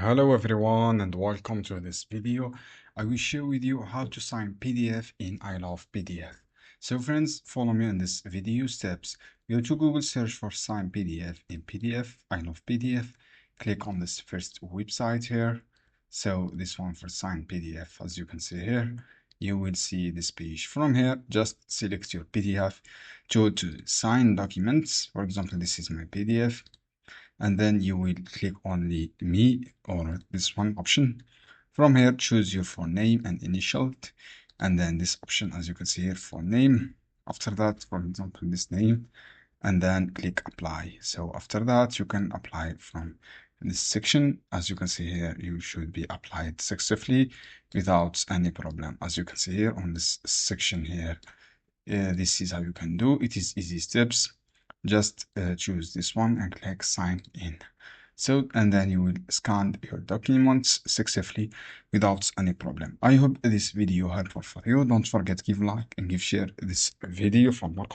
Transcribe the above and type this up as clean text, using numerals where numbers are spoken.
Hello everyone and welcome to this video. I will share with you how to sign PDF in ILovePDF. So friends, follow me in this video steps. Go to Google, search for sign PDF in PDF, ILovePDF. Click on this first website here. So this one for sign PDF, as you can see here, you will see this page. From here, just select your PDF, go to sign documents. For example, this is my PDF. And then you will click on the me or this one option. From here, choose your full name and initial, and then this option, as you can see here, full name. After that, for example, this name, and then click apply. So after that, you can apply from this section. As you can see here, you should be applied successfully without any problem. As you can see here on this section here, this is how you can do it. Is easy steps. Just choose this one and click sign in. So, and then you will scan your documents successfully without any problem. I hope this video helpful for you. Don't forget to give like and give share this video for more content.